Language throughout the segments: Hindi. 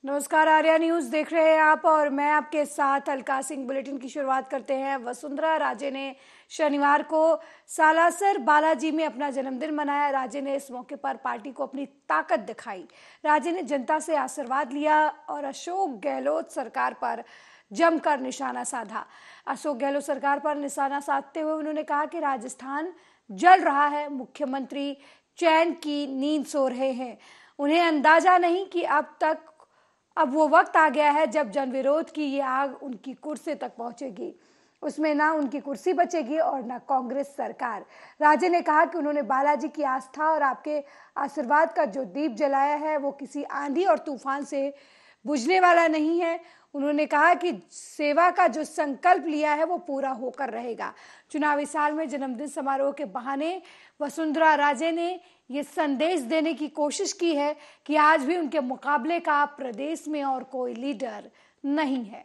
नमस्कार, आर्या न्यूज देख रहे हैं आप और मैं आपके साथ अलका सिंह। बुलेटिन की शुरुआत करते हैं। वसुंधरा राजे ने शनिवार को सालासर बालाजी में अपना जन्मदिन मनाया। राजे ने इस मौके पर पार्टी को अपनी ताकत दिखाई। राजे ने जनता से आशीर्वाद लिया और अशोक गहलोत सरकार पर जमकर निशाना साधा। अशोक गहलोत सरकार पर निशाना साधते हुए उन्होंने कहा कि राजस्थान जल रहा है, मुख्यमंत्री चैन की नींद सो रहे हैं। उन्हें अंदाजा नहीं कि अब वो वक्त आ गया है जब जनविरोध की ये आग उनकी कुर्सी तक पहुंचेगी। उसमें ना उनकी कुर्सी बचेगी और ना कांग्रेस सरकार। राजे ने कहा कि उन्होंने बालाजी की आस्था और आपके आशीर्वाद का जो दीप जलाया है वो किसी आंधी और तूफान से बुझने वाला नहीं है। उन्होंने कहा कि सेवा का जो संकल्प लिया है वो पूरा होकर रहेगा। चुनावी साल में जन्मदिन समारोह के बहाने वसुंधरा राजे ने ये संदेश देने की कोशिश की है कि आज भी उनके मुकाबले का प्रदेश में और कोई लीडर नहीं है।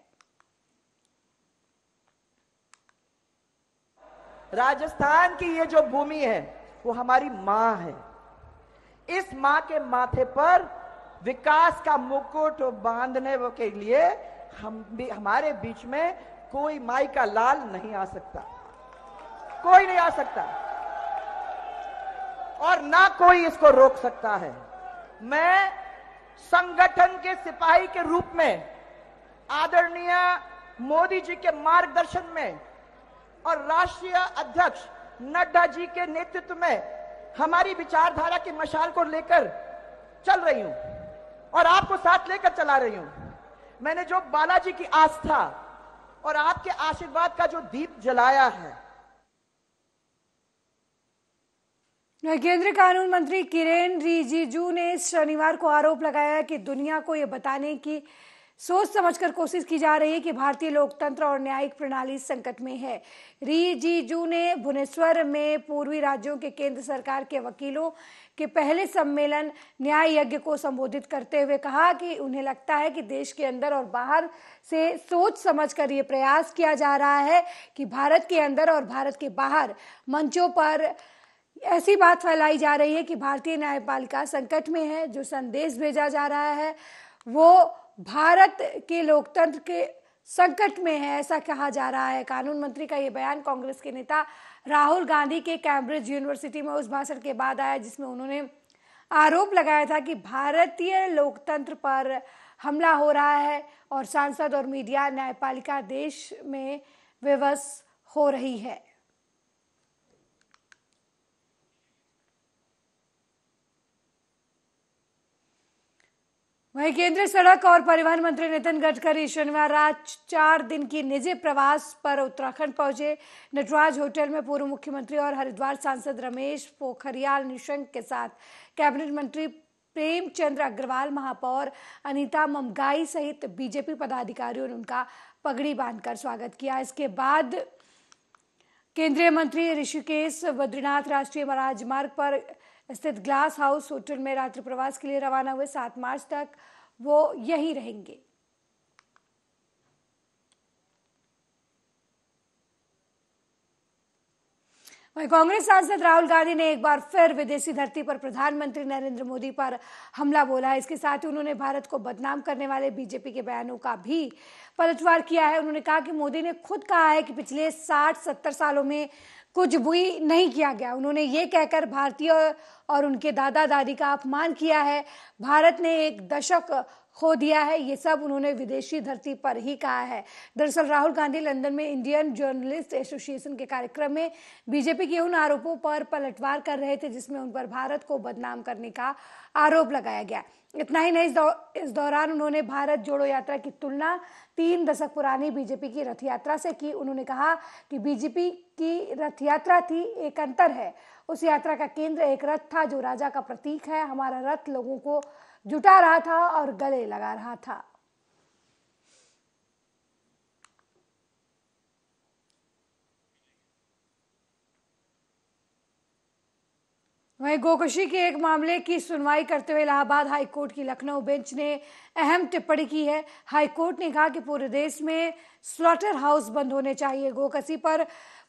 राजस्थान की ये जो भूमि है वो हमारी मां है। इस मां के माथे पर विकास का मुकुट बांधने के लिए हमारे बीच में कोई माई का लाल नहीं आ सकता, कोई नहीं आ सकता और ना कोई इसको रोक सकता है। मैं संगठन के सिपाही के रूप में आदरणीय मोदी जी के मार्गदर्शन में और राष्ट्रीय अध्यक्ष नड्डा जी के नेतृत्व में हमारी विचारधारा की मशाल को लेकर चल रही हूं और आपको साथ लेकर चला रही हूं। मैंने जो बालाजी की आस्था और आपके आशीर्वाद का जो दीप जलाया है। केंद्रीय कानून मंत्री किरेन रिजिजू ने शनिवार को आरोप लगाया कि दुनिया को यह बताने की सोच समझकर कोशिश की जा रही है कि भारतीय लोकतंत्र और न्यायिक प्रणाली संकट में है। रिजिजू ने भुवनेश्वर में पूर्वी राज्यों के केंद्र सरकार के वकीलों के पहले सम्मेलन न्याय यज्ञ को संबोधित करते हुए कहा कि उन्हें लगता है कि देश के अंदर और बाहर से सोच समझकर ये प्रयास किया जा रहा है कि भारत के अंदर और भारत के बाहर मंचों पर ऐसी बात फैलाई जा रही है कि भारतीय न्यायपालिका संकट में है। जो संदेश भेजा जा रहा है वो भारत के लोकतंत्र के संकट में है, ऐसा कहा जा रहा है। कानून मंत्री का यह बयान कांग्रेस के नेता राहुल गांधी के कैम्ब्रिज यूनिवर्सिटी में उस भाषण के बाद आया जिसमें उन्होंने आरोप लगाया था कि भारतीय लोकतंत्र पर हमला हो रहा है और सांसद और मीडिया न्यायपालिका देश में विवश हो रही है। वहीं केंद्रीय सड़क और परिवहन मंत्री नितिन गडकरी शनिवार रात 4 दिन की निजी प्रवास पर उत्तराखंड पहुंचे। नटराज होटल में पूर्व मुख्यमंत्री और हरिद्वार सांसद रमेश पोखरियाल निशंक के साथ कैबिनेट मंत्री प्रेमचंद्र अग्रवाल, महापौर अनीता ममगाई सहित बीजेपी पदाधिकारियों ने उनका पगड़ी बांधकर स्वागत किया। इसके बाद केंद्रीय मंत्री ऋषिकेश बद्रीनाथ राष्ट्रीय राजमार्ग पर स्थित ग्लास हाउस होटल में रात्रि प्रवास के लिए रवाना हुए। 7 मार्च तक वो यहीं रहेंगे। वहीं कांग्रेस सांसद राहुल गांधी ने एक बार फिर विदेशी धरती पर प्रधानमंत्री नरेंद्र मोदी पर हमला बोला है। इसके साथ ही उन्होंने भारत को बदनाम करने वाले बीजेपी के बयानों का भी पलटवार किया है। उन्होंने कहा कि मोदी ने खुद कहा है कि पिछले 60-70 सालों में कुछ भी नहीं किया गया। उन्होंने ये कहकर भारतीय और उनके दादा दादी का अपमान किया है। भारत ने एक दशक खो दिया है, ये सब उन्होंने विदेशी धरती पर ही कहा है। दरअसल राहुल गांधी लंदन में इंडियन जर्नलिस्ट एसोसिएशन के कार्यक्रम में बीजेपी के उन आरोपों पर पलटवार कर रहे थे जिसमें उन पर भारत को बदनाम करने का आरोप लगाया गया। इतना ही नहीं, इस दौरान उन्होंने भारत जोड़ो यात्रा की तुलना 3 दशक पुरानी बीजेपी की रथ यात्रा से की। उन्होंने कहा कि बीजेपी की रथ यात्रा थी, एक अंतर है। उस यात्रा का केंद्र एक रथ था जो राजा का प्रतीक है। हमारा रथ लोगों को जुटा रहा था और गले लगा रहा था। वहीं गोकशी के एक मामले की सुनवाई करते हुए इलाहाबाद हाईकोर्ट की लखनऊ बेंच ने अहम टिप्पणी की है। हाईकोर्ट ने कहा कि पूरे देश में स्लॉटर हाउस बंद होने चाहिए, गोकशी पर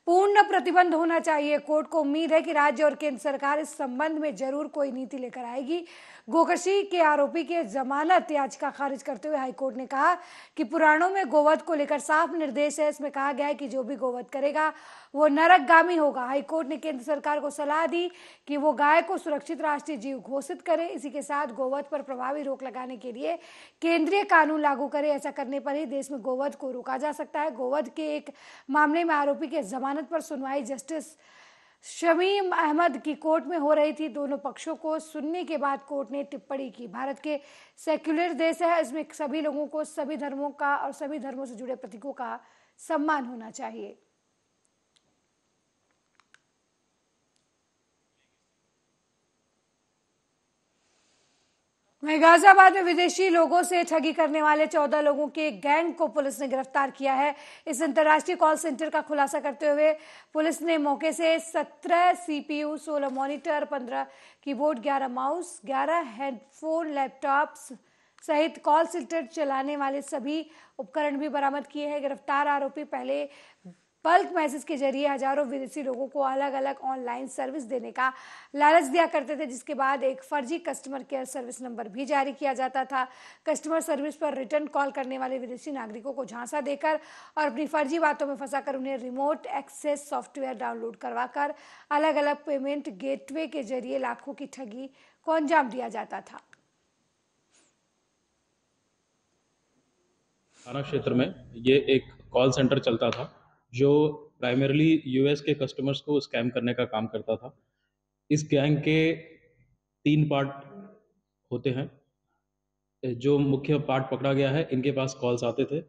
पूर्ण प्रतिबंध होना चाहिए। कोर्ट को उम्मीद है कि राज्य और केंद्र सरकार इस संबंध में जरूर कोई नीति लेकर आएगी। गोकशी के आरोपी के जमानत याचिका खारिज करते हुए हाईकोर्ट ने कहा कि पुराणों में गोवध को लेकर साफ निर्देश है। इसमें कहा गया है कि जो भी गोवध करेगा वो नरकगामी होगा। हाईकोर्ट ने केंद्र सरकार को सलाह दी कि वो गाय को सुरक्षित राष्ट्रीय जीव घोषित करे। इसी के साथ गोवध पर प्रभावी रोक लगाने के लिए केंद्रीय कानून लागू करे। ऐसा करने पर ही देश में गोवध को रोका जा सकता है। गोवध के एक मामले में आरोपी के जमानत पर सुनवाई जस्टिस शमीम अहमद की कोर्ट में हो रही थी। दोनों पक्षों को सुनने के बाद कोर्ट ने टिप्पणी की, भारत के सेक्युलर देश है, इसमें सभी लोगों को सभी धर्मों का और सभी धर्मों से जुड़े प्रतीकों का सम्मान होना चाहिए। गाजियाबाद में विदेशी लोगों से ठगी करने वाले 14 लोगों के गैंग को पुलिस ने गिरफ्तार किया है। इस अंतर्राष्ट्रीय कॉल सेंटर का खुलासा करते हुए पुलिस ने मौके से 17 CPU, 16 monitor, 15 keyboard, 11 mouse, 11 headphone, laptops सहित कॉल सेंटर चलाने वाले सभी उपकरण भी बरामद किए हैं। गिरफ्तार आरोपी पहले बल्क मैसेज के जरिए हजारों विदेशी लोगों को अलग अलग ऑनलाइन सर्विस देने का लालच दिया करते थे, जिसके बाद एक फर्जी कस्टमर केयर सर्विस नंबर भी जारी किया जाता था। कस्टमर सर्विस पर रिटर्न कॉल करने वाले विदेशी नागरिकों को झांसा देकर और अपनी फर्जी बातों में फंसाकर उन्हें रिमोट एक्सेस सॉफ्टवेयर डाउनलोड करवाकर अलग अलग पेमेंट गेटवे के जरिए लाखों की ठगी को अंजाम दिया जाता था। थाना क्षेत्र में ये एक कॉल सेंटर चलता था जो प्राइमरीली यूएस के कस्टमर्स को स्कैम करने का काम करता था। इस गैंग के 3 पार्ट होते हैं। जो मुख्य पार्ट पकड़ा गया है, इनके पास कॉल्स आते थे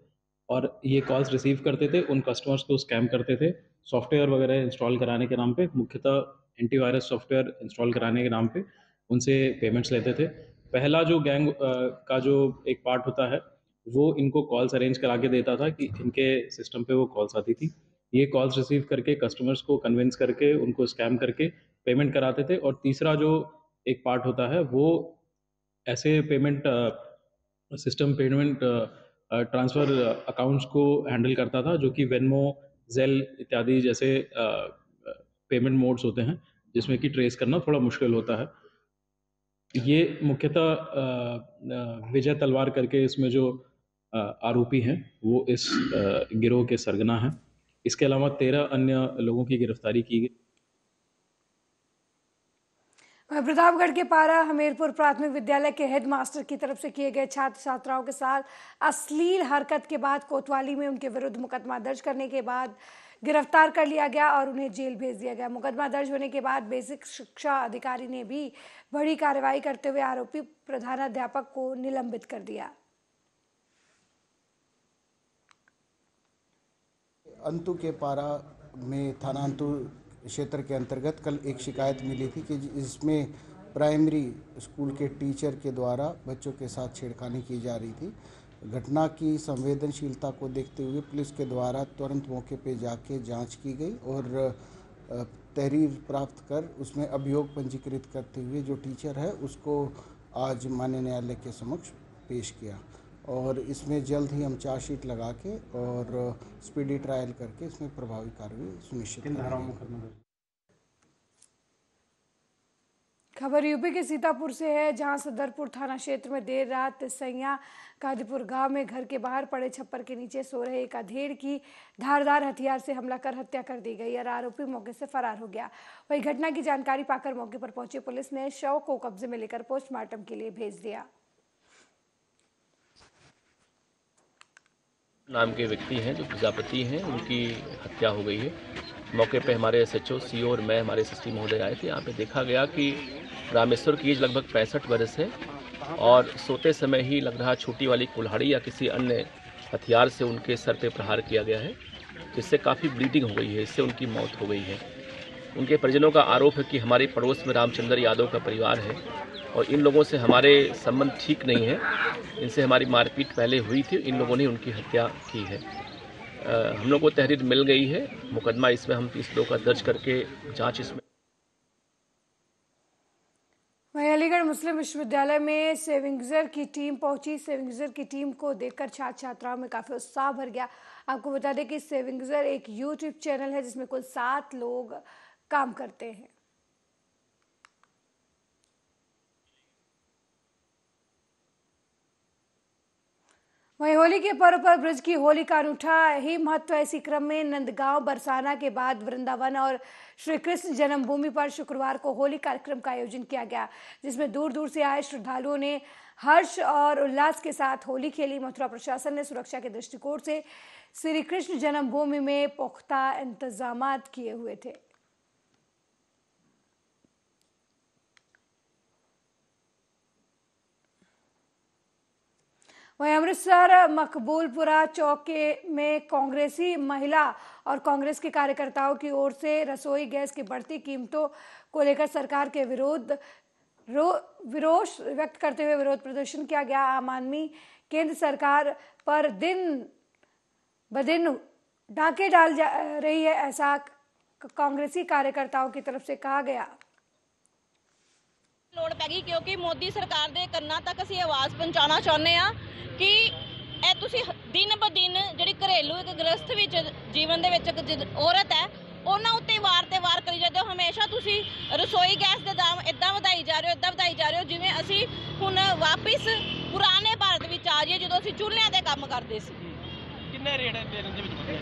और ये कॉल्स रिसीव करते थे, उन कस्टमर्स को स्कैम करते थे। सॉफ्टवेयर वगैरह इंस्टॉल कराने के नाम पे, मुख्यतः एंटीवायरस सॉफ्टवेयर इंस्टॉल कराने के नाम पे उनसे पेमेंट्स लेते थे। पहला जो गैंग का जो एक पार्ट होता है, वो इनको कॉल्स अरेंज करा के देता था कि इनके सिस्टम पे वो कॉल्स आती थी। ये कॉल्स रिसीव करके कस्टमर्स को कन्विंस करके उनको स्कैम करके पेमेंट कराते थे। और तीसरा जो एक पार्ट होता है, वो ऐसे payment system payment transfer accounts को हैंडल करता था, जो कि वेनमो, जेल इत्यादि जैसे पेमेंट मोड्स होते हैं, जिसमें कि ट्रेस करना थोड़ा मुश्किल होता है। ये मुख्यतः विजय तलवार करके इसमें जो आरोपी हैं, वो इस गिरोह के सरगना हैं। इसके अलावा 13 अन्य लोगों की गिरफ्तारी की गई। प्रतापगढ़ के पारा हमीरपुर प्राथमिक विद्यालय के हेडमास्टर की तरफ से किए गए छात्र छात्राओं के साथ अश्लील हरकत के बाद कोतवाली में उनके विरुद्ध मुकदमा दर्ज करने के बाद गिरफ्तार कर लिया गया और उन्हें जेल भेज दिया गया। मुकदमा दर्ज होने के बाद बेसिक शिक्षा अधिकारी ने भी बड़ी कार्रवाई करते हुए आरोपी प्रधानाध्यापक को निलंबित कर दिया। अंतु के पारा में थाना अंतु क्षेत्र के अंतर्गत कल एक शिकायत मिली थी कि जिसमें प्राइमरी स्कूल के टीचर के द्वारा बच्चों के साथ छेड़खानी की जा रही थी। घटना की संवेदनशीलता को देखते हुए पुलिस के द्वारा तुरंत मौके पर जाके जांच की गई और तहरीर प्राप्त कर उसमें अभियोग पंजीकृत करते हुए जो टीचर है उसको आज माननीय न्यायालय के समक्ष पेश किया और इसमें जल्द ही हम चार्जशीट लगा के और स्पीडी ट्रायल करके इसमें प्रभावी कार्रवाई सुनिश्चित करेंगे। खबर यूपी के सीतापुर से है, जहां सदरपुर थाना क्षेत्र में देर रात सैया कादीपुर गांव में घर के बाहर पड़े छप्पर के नीचे सो रहे एक अधेड़ की धारदार हथियार से हमला कर हत्या कर दी गई और आरोपी मौके से फरार हो गया। वही घटना की जानकारी पाकर मौके पर पहुंची पुलिस ने शव को कब्जे में लेकर पोस्टमार्टम के लिए भेज दिया। नाम के व्यक्ति हैं जो प्रजापति हैं, उनकी हत्या हो गई है। मौके पे हमारे एसएचओ, सीओ और मैं, हमारे एसएसपी महोदय आए थे। यहाँ पे देखा गया कि रामेश्वर की एज लगभग 65 वर्ष है और सोते समय ही लग रहा छोटी वाली कुल्हाड़ी या किसी अन्य हथियार से उनके सर पे प्रहार किया गया है, जिससे काफ़ी ब्लीडिंग हो गई है, इससे उनकी मौत हो गई है। उनके परिजनों का आरोप है कि हमारे पड़ोस में रामचंद्र यादव का परिवार है और इन लोगों से हमारे संबंध ठीक नहीं है। इनसे हमारी मारपीट पहले हुई थी, इन लोगों ने उनकी हत्या की है। हम लोग को तहरीर मिल गई है। मुकदमा इसमें हम 30 लोगों का दर्ज करके जांच इसमें। वहीं अलीगढ़ मुस्लिम विश्वविद्यालय में सेविंग्जर की टीम पहुंची। सेविंग्जर की टीम को देखकर छात्र छात्राओं में काफी उत्साह भर गया। आपको बता दें कि सेविंग्जर एक यूट्यूब चैनल है जिसमें कुल 7 लोग काम करते हैं। वहीं होली के पर्व पर ब्रज की होली का अनूठा ही महत्व है। इसी क्रम में नंदगांव बरसाना के बाद वृंदावन और श्री कृष्ण जन्मभूमि पर शुक्रवार को होली कार्यक्रम का आयोजन किया गया, जिसमें दूर दूर से आए श्रद्धालुओं ने हर्ष और उल्लास के साथ होली खेली। मथुरा प्रशासन ने सुरक्षा के दृष्टिकोण से श्री कृष्ण जन्मभूमि में पुख्ता इंतजाम किए हुए थे। वहीं अमृतसर मकबूलपुरा चौक में कांग्रेसी महिला और कांग्रेस के कार्यकर्ताओं की ओर से रसोई गैस की बढ़ती कीमतों को लेकर सरकार के विरोध व्यक्त करते हुए विरोध प्रदर्शन किया गया। आम आदमी केंद्र सरकार पर दिन ब दिन डाके डाल जा रही है, ऐसा कांग्रेसी कार्यकर्ताओं की तरफ से कहा गया। ਲੋੜ ਪੈ ਗਈ ਕਿਉਂਕਿ ਮੋਦੀ ਸਰਕਾਰ ਦੇ ਕੰਨਾਂ ਤੱਕ ਅਸੀਂ ਆਵਾਜ਼ ਪਹੁੰਚਾਉਣਾ ਚਾਹੁੰਦੇ ਆ ਕਿ ਇਹ ਤੁਸੀਂ ਦਿਨ ਬ ਦਿਨ ਜਿਹੜੀ ਘਰੇਲੂ ਇੱਕ ਗ੍ਰਸਥ ਵਿੱਚ ਜੀਵਨ ਦੇ ਵਿੱਚ ਔਰਤ ਹੈ ਉਹਨਾਂ ਉੱਤੇ ਵਾਰ ਤੇ ਵਾਰ ਕਰੀ ਜਾਂਦੇ ਹੋ। ਹਮੇਸ਼ਾ ਤੁਸੀਂ ਰਸੋਈ ਗੈਸ ਦੇ ਦਾਮ ਇਦਾਂ ਵਧਾਈ ਜਾ ਰਹੇ ਹੋ ਜਿਵੇਂ ਅਸੀਂ ਹੁਣ ਵਾਪਸ ਪੁਰਾਣੇ ਭਾਰਤ ਵਿੱਚ ਆ ਜਾਈਏ ਜਦੋਂ ਅਸੀਂ ਚੁੱਲ੍ਹਿਆਂ ਤੇ ਕੰਮ ਕਰਦੇ ਸੀ। ਕਿੰਨੇ ਰੇਟ ਦੇ ਵਿੱਚ ਵਧਿਆ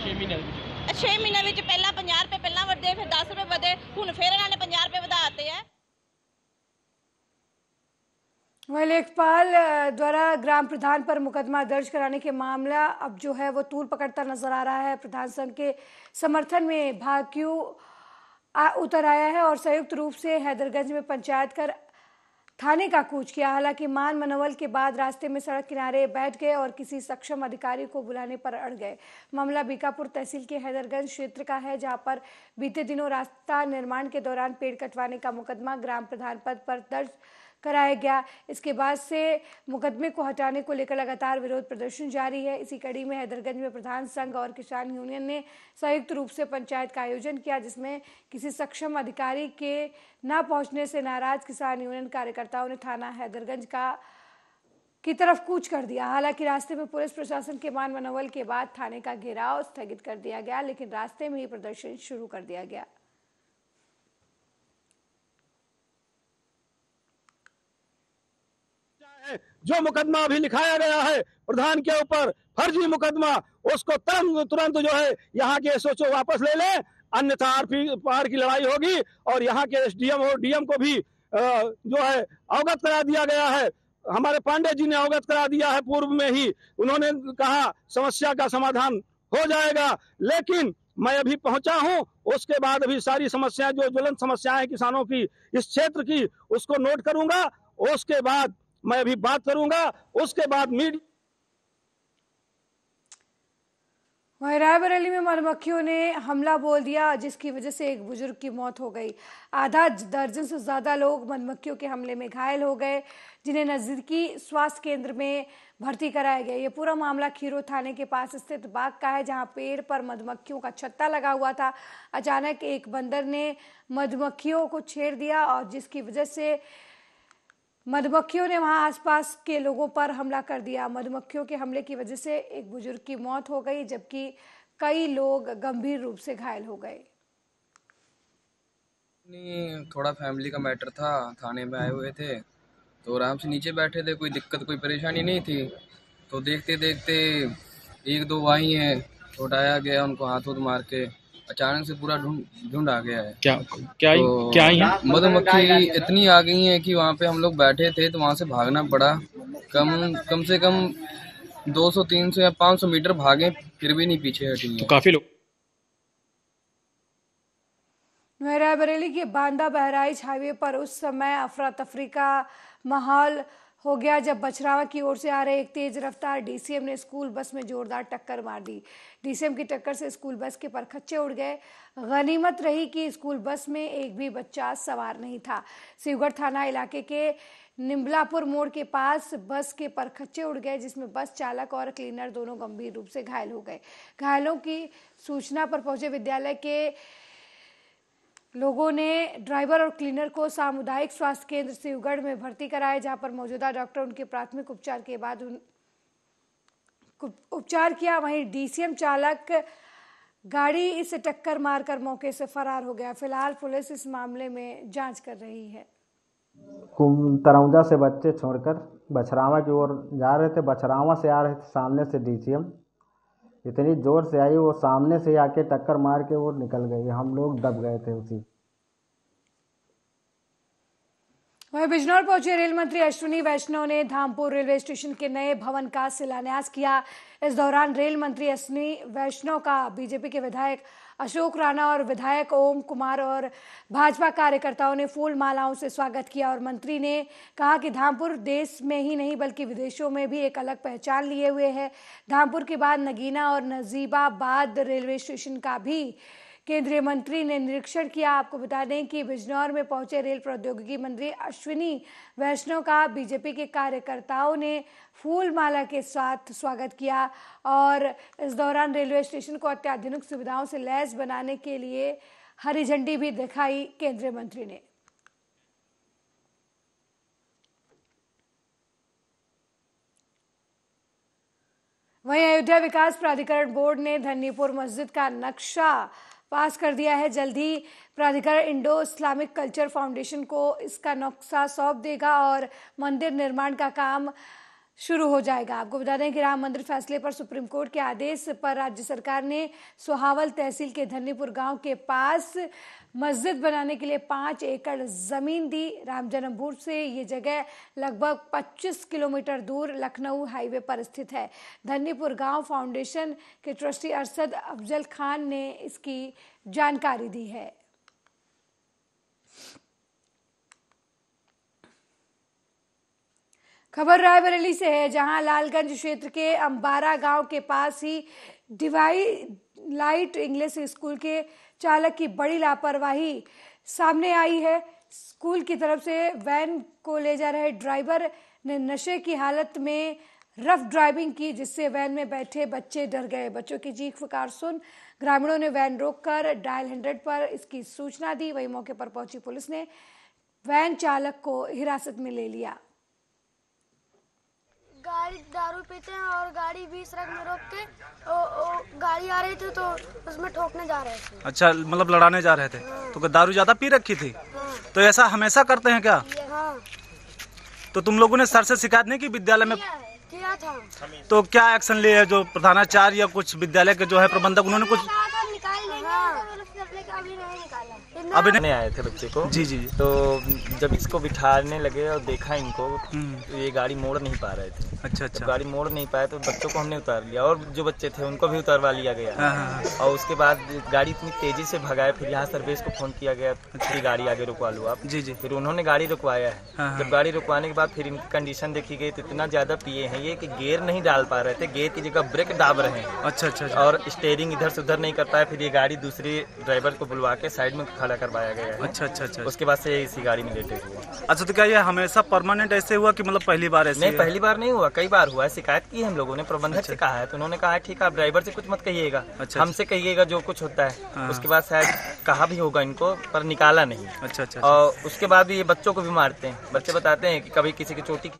6 ਮਹੀਨਿਆਂ ਦੇ ਵਿੱਚ? 6 ਮਹੀਨਿਆਂ ਵਿੱਚ ਪਹਿਲਾਂ 50 ਰੁਪਏ ਪਹਿਲਾਂ ਵਧੇ, ਫਿਰ 10 ਰੁਪਏ ਵਧੇ, ਹੁਣ ਫਿਰ ਇਹਨਾਂ ਨੇ 50 ਰੁਪਏ ਵਧਾਤੇ ਹੈ। वहीं लेखपाल द्वारा ग्राम प्रधान पर मुकदमा दर्ज कराने के मामला अब जो है वो तूल पकड़ता नजर आ रहा है। प्रधान संघ के समर्थन में भाकियू उतर आया है और संयुक्त रूप से हैदरगंज में पंचायत कर थाने का कूच किया। हालांकि मान मनोवल के बाद रास्ते में सड़क किनारे बैठ गए और किसी सक्षम अधिकारी को बुलाने पर अड़ गए। मामला बीकापुर तहसील के हैदरगंज क्षेत्र का है, जहां पर बीते दिनों रास्ता निर्माण के दौरान पेड़ कटवाने का मुकदमा ग्राम प्रधान पद पर दर्ज कराया गया। इसके बाद से मुकदमे को हटाने को लेकर लगातार विरोध प्रदर्शन जारी है। इसी कड़ी में हैदरगंज में प्रधान संघ और किसान यूनियन ने संयुक्त रूप से पंचायत का आयोजन किया, जिसमें किसी सक्षम अधिकारी के न पहुंचने से नाराज किसान यूनियन कार्यकर्ताओं ने थाना हैदरगंज की तरफ कूच कर दिया। हालांकि रास्ते में पुलिस प्रशासन के मान मनोवल के बाद थाने का घेराव स्थगित कर दिया गया, लेकिन रास्ते में ही प्रदर्शन शुरू कर दिया गया। जो मुकदमा अभी लिखाया गया है प्रधान के ऊपर, फर्जी मुकदमा, उसको तुरंत जो है यहाँ के एसओ वापस ले लें, अन्यथा पार की लड़ाई होगी। और यहाँ के एसडीएम और डीएम को भी जो है अवगत करा दिया गया है। हमारे पांडे जी ने अवगत करा दिया है पूर्व में ही। उन्होंने कहा समस्या का समाधान हो जाएगा, लेकिन मैं अभी पहुंचा हूं, उसके बाद अभी सारी समस्याएं जो ज्वलंत समस्याएं किसानों की इस क्षेत्र की उसको नोट करूंगा, उसके बाद मैं अभी बात करूंगा, उसके बाद मीडिया। वहीं रायबरेली में मधुमक्खियों ने हमला बोल दिया, जिसकी वजह से एक बुजुर्ग की मौत हो गई। आधा दर्जन से ज्यादा लोग मधुमक्खियों के हमले में घायल हो गए, जिन्हें नजदीकी स्वास्थ्य केंद्र में भर्ती कराया गया। ये पूरा मामला खीरो थाने के पास स्थित बाग का है, जहां पेड़ पर मधुमक्खियों का छत्ता लगा हुआ था। अचानक एक बंदर ने मधुमक्खियों को छेड़ दिया और जिसकी वजह से मधुमक्खियों ने वहां आसपास के लोगों पर हमला कर दिया। मधुमक्खियों के हमले की वजह से एक बुजुर्ग की मौत हो गई, जबकि कई लोग गंभीर रूप से घायल हो गए। थोड़ा फैमिली का मैटर था, थाने में आए हुए थे तो आराम से नीचे बैठे थे, कोई दिक्कत कोई परेशानी नहीं थी। तो देखते देखते एक दो आई हैं, उठाया गया उनको हाथ मार के। अचानक से पूरा झुंड आ गया है। क्या मधुमक्खी इतनी आ गई है कि वहाँ पे हम लोग बैठे थे तो वहाँ से भागना पड़ा। कम से कम 200 300 या 500 मीटर भागे, फिर भी नहीं पीछे हटी है। तो काफी लोग। रायबरेली के बांदा बहराइच हाईवे पर उस समय अफरा तफरी का माहौल हो गया जब बछरावा की ओर से आ रहे एक तेज रफ्तार डीसीएम ने स्कूल बस में जोरदार टक्कर मार दी। डीसीएम की टक्कर से स्कूल बस के परखच्चे उड़ गए। गनीमत रही कि स्कूल बस में एक भी बच्चा सवार नहीं था। शिवगढ़ थाना इलाके के निम्बलापुर मोड़ के पास बस के परखच्चे उड़ गए, जिसमें बस चालक और क्लीनर दोनों गंभीर रूप से घायल हो गए। घायलों की सूचना पर पहुंचे विद्यालय के लोगों ने ड्राइवर और क्लीनर को सामुदायिक स्वास्थ्य केंद्र शिवगढ़ में भर्ती कराया, जहां पर मौजूदा डॉक्टर उनके प्राथमिक उपचार के बाद उपचार किया। वहीं डीसीएम चालक गाड़ी से टक्कर मारकर मौके से फरार हो गया। फिलहाल पुलिस इस मामले में जांच कर रही है। तरौंजा से बच्चे छोड़कर बछरावा की ओर जा रहे थे, बछरावा से आ रहे थे, सामने से DCM इतनी ज़ोर से आई, वो सामने से आके टक्कर मार के वो निकल गई, हम लोग दब गए थे उसी। वहीं बिजनौर पहुंचे रेल मंत्री अश्विनी वैष्णव ने धामपुर रेलवे स्टेशन के नए भवन का शिलान्यास किया। इस दौरान रेल मंत्री अश्विनी वैष्णव का बीजेपी के विधायक अशोक राणा और विधायक ओम कुमार और भाजपा कार्यकर्ताओं ने फूल मालाओं से स्वागत किया और मंत्री ने कहा कि धामपुर देश में ही नहीं बल्कि विदेशों में भी एक अलग पहचान लिए हुए है। धामपुर के बाद नगीना और नजीबाबाद रेलवे स्टेशन का भी केंद्रीय मंत्री ने निरीक्षण किया। आपको बता दें कि बिजनौर में पहुंचे रेल प्रौद्योगिकी मंत्री अश्विनी वैष्णव का बीजेपी के कार्यकर्ताओं ने फूल माला के साथ स्वागत किया और इस दौरान रेलवे स्टेशन को अत्याधुनिक सुविधाओं से लैस बनाने के लिए हरी झंडी भी दिखाई केंद्रीय मंत्री ने। वहीं अयोध्या विकास प्राधिकरण बोर्ड ने धन्नीपुर मस्जिद का नक्शा पास कर दिया है। जल्द ही प्राधिकरण इंडो इस्लामिक कल्चर फाउंडेशन को इसका नक्शा सौंप देगा और मंदिर निर्माण का काम शुरू हो जाएगा। आपको बता दें कि राम मंदिर फैसले पर सुप्रीम कोर्ट के आदेश पर राज्य सरकार ने सोहावल तहसील के धन्नीपुर गांव के पास मस्जिद बनाने के लिए 5 एकड़ जमीन दी। राम जन्मभूमि से ये जगह लगभग 25 किलोमीटर दूर लखनऊ हाईवे पर स्थित है। धन्नीपुर गांव फाउंडेशन के ट्रस्टी अरशद अफजल खान ने इसकी जानकारी दी है। खबर रायबरेली से है, जहां लालगंज क्षेत्र के अंबारा गांव के पास ही डिवाइलाइट इंग्लिश स्कूल के चालक की बड़ी लापरवाही सामने आई है। स्कूल की तरफ से वैन को ले जा रहे ड्राइवर ने नशे की हालत में रफ ड्राइविंग की, जिससे वैन में बैठे बच्चे डर गए। बच्चों की चीख पुकार सुन ग्रामीणों ने वैन रोककर डायल 100 पर इसकी सूचना दी। वहीं मौके पर पहुंची पुलिस ने वैन चालक को हिरासत में ले लिया। गाड़ी दारू पीते हैं और गाड़ी भी सड़क में रोक के गाड़ी आ रही थी तो उसमें ठोकने जा रहे थे। अच्छा, मतलब लड़ाने जा रहे थे। हाँ। तो दारू ज्यादा पी रखी थी? हाँ। तो ऐसा हमेशा करते हैं क्या? हाँ। तो तुम लोगों ने सर से शिकायत नहीं की विद्यालय में? किया था। तो क्या एक्शन लिए? जो प्रधानाचार्य या कुछ विद्यालय के जो है प्रबंधक, उन्होंने कुछ अभी नहीं आए थे बच्चे को? जी जी। तो जब इसको बिठाने लगे और देखा इनको तो ये गाड़ी मोड़ नहीं पा रहे थे। अच्छा अच्छा। तो गाड़ी मोड़ नहीं पाए तो बच्चों को हमने उतार लिया और जो बच्चे थे उनको भी उतारवा लिया गया। हाँ। और उसके बाद गाड़ी इतनी तेजी से भगाए, फिर यहाँ सर्विस को फोन किया गया कि गाड़ी आगे रुकवा लो आप। जी जी। फिर उन्होंने गाड़ी रुकवाया है। हाँ। जब गाड़ी रुकवाने के बाद फिर इनकी कंडीशन देखी गई तो इतना ज्यादा पिए हैं ये कि गियर नहीं डाल पा रहे थे, गियर की जगह ब्रेक दाब रहे हैं। अच्छा अच्छा। और स्टेयरिंग इधर से उधर नहीं कर पाए। फिर ये गाड़ी दूसरे ड्राइवर को बुलवा के साइड में खड़ा करवाया गया है। अच्छा अच्छा अच्छा। उसके बाद से इसी गाड़ी में लेटे हुए। अच्छा, तो क्या ये हमेशा परमानेंट ऐसे हुआ कि मतलब पहली बार ऐसे? नहीं, पहली बार नहीं हुआ, कई बार हुआ है। शिकायत की हम लोगों ने, प्रबंधक से कहा है तो उन्होंने कहा है ठीक है आप ड्राइवर से कुछ मत कहिएगा। अच्छा। हमसे कहिएगा जो कुछ होता है। हाँ। उसके बाद शायद कहा भी होगा इनको पर निकाला नहीं। अच्छा अच्छा। और उसके बाद भी ये बच्चों को भी मारते हैं। बच्चे बताते हैं कि कभी किसी की चोटी।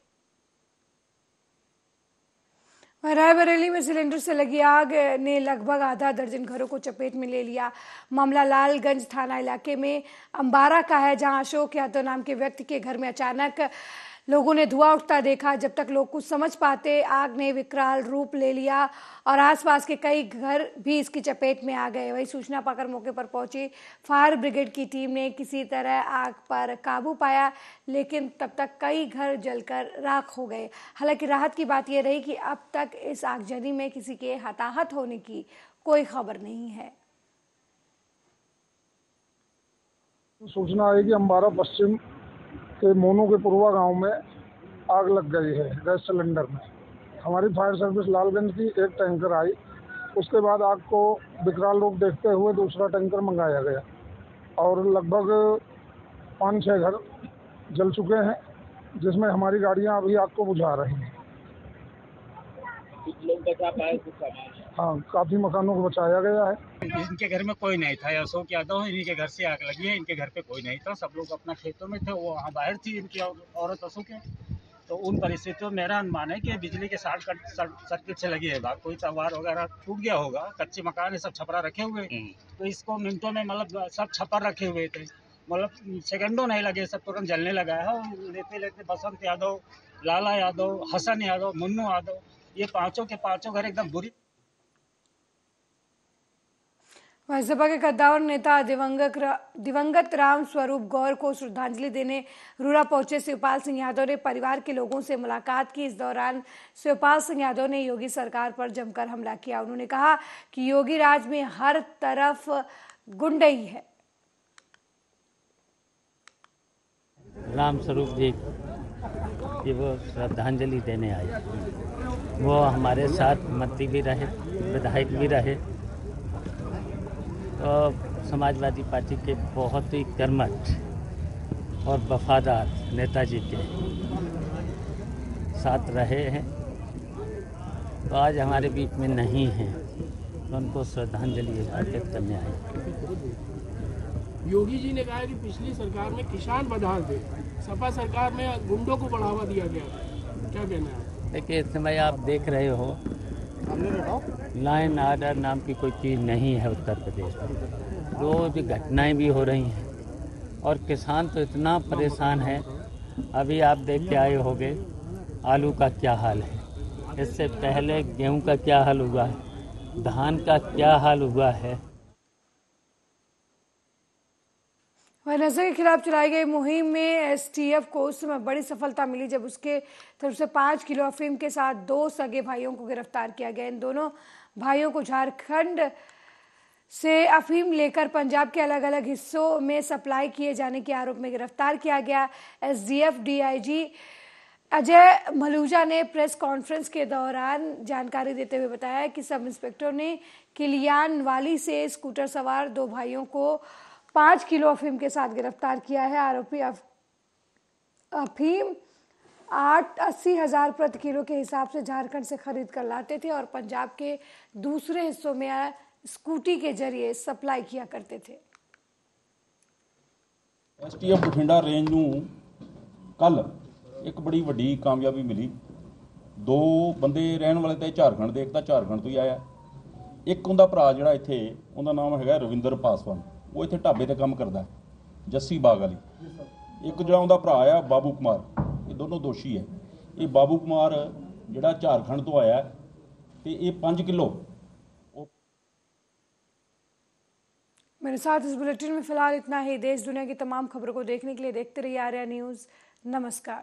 रायबरेली में सिलेंडर से लगी आग ने लगभग आधा दर्जन घरों को चपेट में ले लिया। मामला लालगंज थाना इलाके में अंबारा का है, जहां अशोक यादव नाम के व्यक्ति के घर में अचानक लोगों ने धुआं उठता देखा। जब तक लोग कुछ समझ पाते आग ने विकराल रूप ले लिया और आसपास के कई घर भी इसकी चपेट में आ गए। वही सूचना पाकर मौके पर पहुंची फायर ब्रिगेड की टीम ने किसी तरह आग पर काबू पाया, लेकिन तब तक कई घर जलकर राख हो गए। हालांकि राहत की बात यह रही कि अब तक इस आगजनी में किसी के हताहत होने की कोई खबर नहीं है। सूचना आई कि अंबारा पश्चिम के मोनू के पूर्वा गांव में आग लग गई है गैस सिलेंडर में। हमारी फायर सर्विस लालगंज की एक टैंकर आई। उसके बाद आग को विकराल रूप देखते हुए दूसरा टैंकर मंगाया गया और लगभग 5-6 घर जल चुके हैं, जिसमें हमारी गाड़ियां अभी आग को बुझा रही हैं। लोग बचा पाए? हाँ, काफी मकानों को बचाया गया है। इनके घर में कोई नहीं था, अशोक यादव इन्हीं के घर से आग लगी है। इनके घर पे कोई नहीं था, सब लोग अपना खेतों में थे, वो वहाँ बाहर थी इनकी औरत अशोक के। तो उन परिस्थितियों में मेरा अनुमान है कि बिजली के शॉर्ट सर्किट से लगी है बात। कोई तार वगैरह टूट गया होगा। कच्चे मकान है, सब छपरा रखे हुए, तो इसको मिनटों में मतलब सब छपर रखे हुए थे, मतलब सेकंडों नहीं लगे, सब तुरंत जलने लगा है। और लेते लेते बसंत यादव लाला यादव, हसन यादव, मुन्नू यादव, ये पांचों के पांचों घर एकदम बुरी। भाजपा के कद्दावर नेता दिवंगत राम स्वरूप गौर को श्रद्धांजलि देने रूड़ा पहुंचे शिवपाल सिंह यादव ने परिवार के लोगों से मुलाकात की। इस दौरान शिवपाल सिंह यादव ने योगी सरकार पर जमकर हमला किया। उन्होंने कहा कि योगी राज में हर तरफ गुंडई है। राम स्वरूप जी कि वो श्रद्धांजलि देने आए, वो हमारे साथ मंत्री भी रहे, विधायक भी रहे और समाजवादी पार्टी के बहुत ही कर्मठ और वफादार नेताजी के साथ रहे हैं। तो आज हमारे बीच में नहीं हैं, तो उनको श्रद्धांजलि अर्पित करने आए। योगी जी ने कहा कि पिछली सरकार में किसान बधाल थे, सपा सरकार में गुंडों को बढ़ावा दिया गया, क्या कहना है? देखिए, इस समय आप देख रहे हो लाइन आर्डर नाम की कोई चीज़ नहीं है उत्तर प्रदेश में। रोज घटनाएं भी हो रही हैं और किसान तो इतना परेशान है। अभी आप देख के आए होंगे आलू का क्या हाल है, इससे पहले गेहूं का क्या हाल हुआ है, धान का क्या हाल हुआ है। नशे के खिलाफ चलाई गई मुहिम में एसटीएफ को उस समय बड़ी सफलता मिली जब उसके तरफ से 5 किलो अफीम के साथ 2 सगे भाइयों को गिरफ्तार किया गया। इन दोनों भाइयों को झारखंड से अफीम लेकर पंजाब के अलग अलग हिस्सों में सप्लाई किए जाने के आरोप में गिरफ्तार किया गया। एसडीएफ डीआईजी अजय मलूजा ने प्रेस कॉन्फ्रेंस के दौरान जानकारी देते हुए बताया कि सब इंस्पेक्टर ने किलियानवाली से स्कूटर सवार 2 भाइयों को 5 किलो अफीम के साथ गिरफ्तार किया है। आरोपी अफीम 80,000 प्रति किलो के हिसाब से झारखंड से खरीद कर लाते थे और पंजाब के दूसरे हिस्सों में स्कूटी के जरिए सप्लाई किया करते थे। एसटीएफ बठिंडा रेंज ਨੂੰ ਕੱਲ ਇੱਕ ਬੜੀ ਵੱਡੀ ਕਾਮਯਾਬੀ ਮਿਲੀ। 2 ਬੰਦੇ ਰਹਿਣ ਵਾਲੇ ਤੇ ਝਾਰਖੰਡ ਦੇ, ਇੱਕ ਤਾਂ ਝਾਰਖੰਡ ਤੋਂ ਹੀ ਆਇਆ, ਇੱਕ ਉਹਦਾ ਭਰਾ ਜਿਹੜਾ ਇੱਥੇ, ਉਹਦਾ ਨਾਮ ਹੈਗਾ ਰਵਿੰਦਰ ਪਾਸਵਾਨ, ਉਹ ਇੱਥੇ ਢਾਬੇ ਤੇ ਕੰਮ ਕਰਦਾ ਜੱਸੀ ਬਾਗ ਵਾਲੀ। ਇੱਕ ਜਿਹੜਾ ਉਹਦਾ ਭਰਾ ਆ ਬਾਬੂ ਕੁਮਾਰ, ਇਹ ਦੋਨੋਂ ਦੋਸ਼ੀ ਹੈ। ਇਹ ਬਾਬੂ ਕੁਮਾਰ ਜਿਹੜਾ ਝਾਰਖੰਡ ਤੋਂ ਆਇਆ ਤੇ ਇਹ 5 किलो। मेरे साथ इस बुलेटिन में फिलहाल इतना ही। देश दुनिया की तमाम खबरों को देखने के लिए देखते रहिए आर्या न्यूज़। नमस्कार।